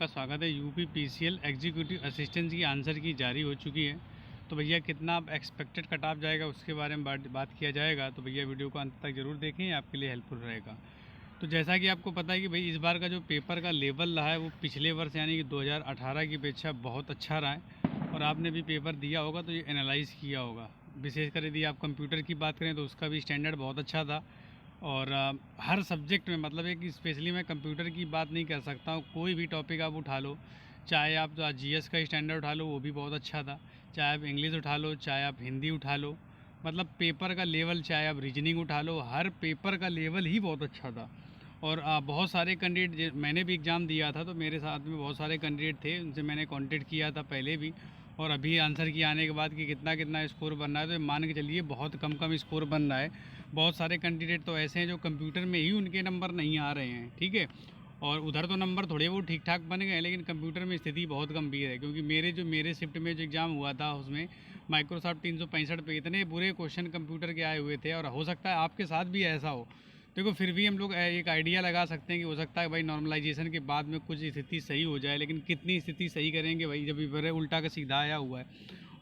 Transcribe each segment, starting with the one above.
का स्वागत है। यूपी पीसीएल एग्जीक्यूटिव असिस्टेंट की आंसर की जारी हो चुकी है। तो भैया कितना आप एक्सपेक्टेड कट ऑफ जाएगा उसके बारे में बात किया जाएगा। तो भैया वीडियो को अंत तक ज़रूर देखें, आपके लिए हेल्पफुल रहेगा। तो जैसा कि आपको पता है कि भाई इस बार का जो पेपर का लेवल रहा है वो पिछले वर्ष यानी कि 2018 की अपेक्षा बहुत अच्छा रहा है। और आपने भी पेपर दिया होगा तो ये एनालाइज़ किया होगा। विशेषकर यदि आप कंप्यूटर की बात करें तो उसका भी स्टैंडर्ड बहुत अच्छा था। और हर सब्जेक्ट में मतलब एक स्पेशली मैं कंप्यूटर की बात नहीं कर सकता हूँ, कोई भी टॉपिक आप उठा लो, चाहे आप जीएस का स्टैंडर्ड उठा लो वो भी बहुत अच्छा था, चाहे आप इंग्लिश उठा लो, चाहे आप हिंदी उठा लो, मतलब पेपर का लेवल, चाहे आप रीजनिंग उठा लो, हर पेपर का लेवल ही बहुत अच्छा था। और बहुत सारे कैंडिडेट, मैंने भी एग्ज़ाम दिया था तो मेरे साथ में बहुत सारे कैंडिडेट थे, उनसे मैंने कांटेक्ट किया था पहले भी। और अभी आंसर की आने के बाद कि कितना कितना स्कोर बन रहा है, तो मान के चलिए बहुत कम कम स्कोर बन रहा है। बहुत सारे कैंडिडेट तो ऐसे हैं जो कंप्यूटर में ही उनके नंबर नहीं आ रहे हैं, ठीक है। और उधर तो नंबर थोड़े वो ठीक ठाक बन गए, लेकिन कंप्यूटर में स्थिति बहुत गंभीर है। क्योंकि मेरे शिफ्ट में जो एग्ज़ाम हुआ था उसमें माइक्रोसॉफ्ट 365 पे इतने बुरे क्वेश्चन कंप्यूटर के आए हुए थे। और हो सकता है आपके साथ भी ऐसा हो। देखो फिर भी हम लोग एक आइडिया लगा सकते हैं कि हो सकता है भाई नॉर्मलाइजेशन के बाद में कुछ स्थिति सही हो जाए, लेकिन कितनी स्थिति सही करेंगे भाई, जब इधर उल्टा का सीधा आया हुआ है।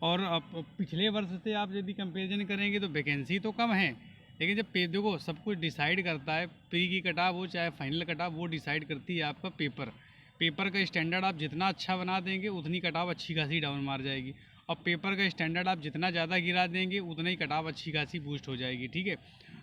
और पिछले वर्ष से आप यदि कंपेरिजन करेंगे तो वैकेंसी तो कम है, लेकिन जब देखो सब कुछ डिसाइड करता है, प्री की कटाव हो चाहे फाइनल कटाव, वो डिसाइड करती है आपका पेपर का स्टैंडर्ड आप जितना अच्छा बना देंगे उतनी कटाव अच्छी खासी डाउन मार जाएगी। और पेपर का स्टैंडर्ड आप जितना ज़्यादा गिरा देंगे उतना ही कटाव अच्छी खासी बूस्ट हो जाएगी, ठीक है।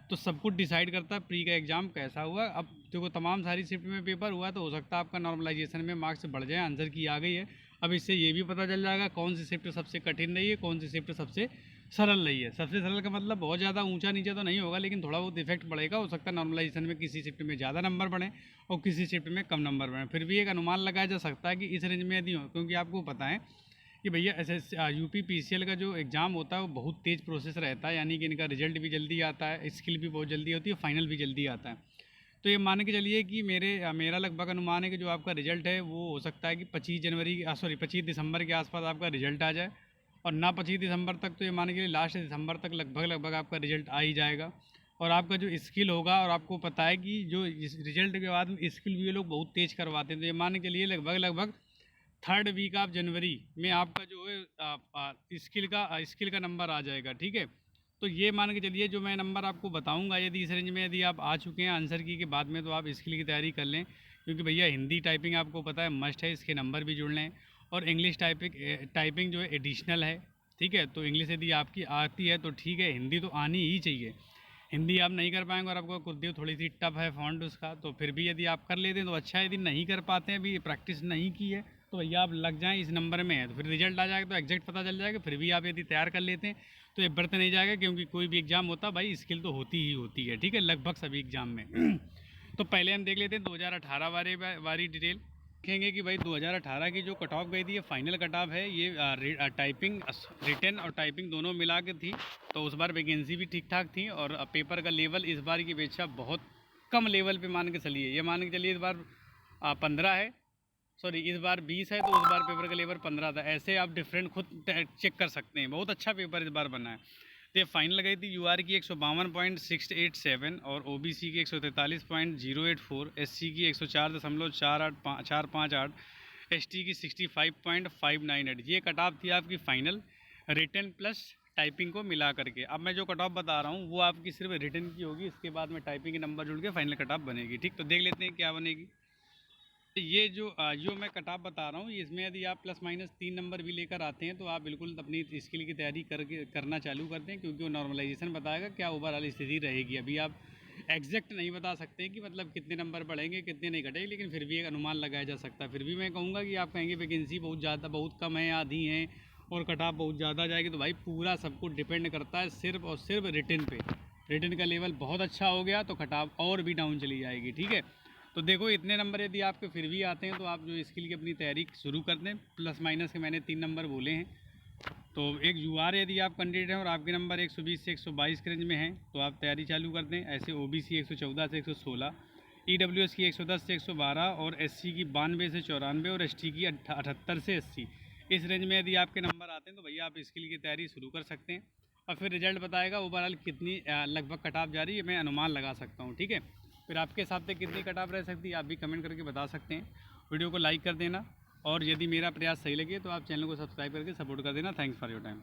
तो सब कुछ डिसाइड करता है प्री का एग्ज़ाम कैसा हुआ। अब देखो तमाम सारी शिफ्ट में पेपर हुआ तो हो सकता है आपका नॉर्मलाइजेशन में मार्क्स बढ़ जाए, आंसर की आ गई है। अब इससे ये भी पता चल जाएगा कौन सी शिफ्ट सबसे कठिन रही है, कौन सी शिफ्ट सबसे सरल रही है। सबसे सरल का मतलब बहुत ज़्यादा ऊंचा नीचे तो नहीं होगा, लेकिन थोड़ा बहुत इफेक्ट पड़ेगा। हो सकता है नॉर्मलाइजेशन में किसी शिफ्ट में ज़्यादा नंबर बढ़े और किसी शिफ्ट में कम नंबर बढ़े। फिर भी एक अनुमान लगाया जा सकता है कि इस रेंज में यदि हो, क्योंकि आपको पता है कि भैया यूपी पीसीएल का जो एग्ज़ाम होता है वो बहुत तेज़ प्रोसेस रहता है। यानी कि इनका रिजल्ट भी जल्दी आता है, स्किल भी बहुत जल्दी होती है, फाइनल भी जल्दी आता है। तो ये मान के चलिए कि मेरा लगभग अनुमान है कि जो आपका रिजल्ट है वो हो सकता है कि 25 दिसंबर के आसपास आपका रिजल्ट आ जाए। और ना 25 दिसंबर तक तो ये मान के चलिए लास्ट दिसंबर तक लगभग आपका रिजल्ट आ ही जाएगा। और आपका जो स्किल होगा, और आपको पता है कि जो इस रिजल्ट के बाद में स्किल भी ये लोग बहुत तेज़ करवाते हैं, तो ये मान के चलिए लगभग थर्ड वीक ऑफ जनवरी में आपका जो है स्किल का नंबर आ जाएगा, ठीक है। तो ये मान के चलिए जो मैं नंबर आपको बताऊंगा, यदि इस रेंज में यदि आप आ चुके हैं आंसर की के बाद में, तो आप स्किल की तैयारी कर लें। क्योंकि भैया हिंदी टाइपिंग आपको पता है मस्ट है, इसके नंबर भी जुड़ लें। और इंग्लिश टाइपिंग जो है एडिशनल है, ठीक है। तो इंग्लिश यदि आपकी आती है तो ठीक है, हिंदी तो आनी ही चाहिए। हिंदी आप नहीं कर पाएंगे और आपको कुछ थोड़ी सी टफ है फॉन्ट उसका, तो फिर भी यदि आप कर लेते हैं तो अच्छा है। यदि नहीं कर पाते हैं, अभी प्रैक्टिस नहीं की है, तो भैया आप लग जाएं इस नंबर में है, तो फिर रिजल्ट आ जाएगा तो एग्जैक्ट पता चल जाएगा। फिर भी आप यदि तैयार कर लेते हैं तो ये बर्त नहीं जाएगा, क्योंकि कोई भी एग्ज़ाम होता है भाई स्किल तो होती ही होती है, ठीक है, लगभग सभी एग्ज़ाम में। तो पहले हम देख लेते हैं 2018 वारी डिटेल। देखेंगे कि भाई 2018 की जो कट ऑफ गई थी, ये फाइनल कट ऑफ है, ये टाइपिंग रिटन और टाइपिंग दोनों मिला के थी। तो उस बार वैकेंसी भी ठीक ठाक थी। और पेपर का लेवल इस बार की अपेक्षा बहुत कम लेवल पे मान के चलिए। ये मान के चलिए इस बार 15 है, सॉरी इस बार 20 है, तो उस बार पेपर का लेवल 15 था। ऐसे आप डिफरेंट खुद चेक कर सकते हैं। बहुत अच्छा पेपर इस बार बना है। तो ये फाइनल गई थी यूआर की 152.687 और ओबीसी की 143.084, एससी की 104.458, एसटी की 65.598। ये कट ऑफ थी आपकी फाइनल रिटन प्लस टाइपिंग को मिला करके। अब मैं जो कट ऑफ बता रहा हूँ वो आपकी सिर्फ रिटन की होगी, इसके बाद में टाइपिंग के नंबर जुड़ के फाइनल कट ऑफ बनेगी, ठीक। तो देख लेते हैं क्या बनेगी। ये जो मैं कट ऑफ बता रहा हूँ, इसमें यदि आप प्लस माइनस 3 नंबर भी लेकर आते हैं तो आप बिल्कुल अपनी स्किल की तैयारी करना चालू करते हैं। क्योंकि वो नॉर्मलाइजेशन बताएगा क्या ओवरऑल स्थिति रहेगी। अभी आप एग्जैक्ट नहीं बता सकते कि मतलब कितने नंबर बढ़ेंगे कितने नहीं घटेंगे, लेकिन फिर भी एक अनुमान लगाया जा सकता है। फिर भी मैं कहूँगा कि आप कहेंगे वैकेंसी बहुत कम है, आधी है और कट ऑफ बहुत ज़्यादा जाएगी, तो भाई पूरा सब कुछ डिपेंड करता है सिर्फ और सिर्फ रिटन पे। रिटन का लेवल बहुत अच्छा हो गया तो कट ऑफ और भी डाउन चली जाएगी, ठीक है। तो देखो इतने नंबर यदि आपके फिर भी आते हैं तो आप जो स्किल की अपनी तैयारी शुरू कर दें। प्लस माइनस के मैंने 3 नंबर बोले हैं। तो एक यूआर यदि आप कैंडिडेट हैं और आपके नंबर 120 से 122 के रेंज में हैं तो आप तैयारी चालू कर दें। ऐसे ओबीसी 114 से 116, ईडब्ल्यूएस की 110 से 112 और एससी की 92 से 94 और एसटी की 78 से 80। इस रेंज में यदि आपके नंबर आते हैं तो भैया आप स्किल की तैयारी शुरू कर सकते हैं। और फिर रिजल्ट बताएगा ओवरऑल कितनी लगभग कट ऑफ जा रही है, मैं अनुमान लगा सकता हूँ, ठीक है। फिर आपके हिसाब से कितनी कट ऑफ रह सकती है आप भी कमेंट करके बता सकते हैं। वीडियो को लाइक कर देना, और यदि मेरा प्रयास सही लगे तो आप चैनल को सब्सक्राइब करके सपोर्ट कर देना। Thanks for your time.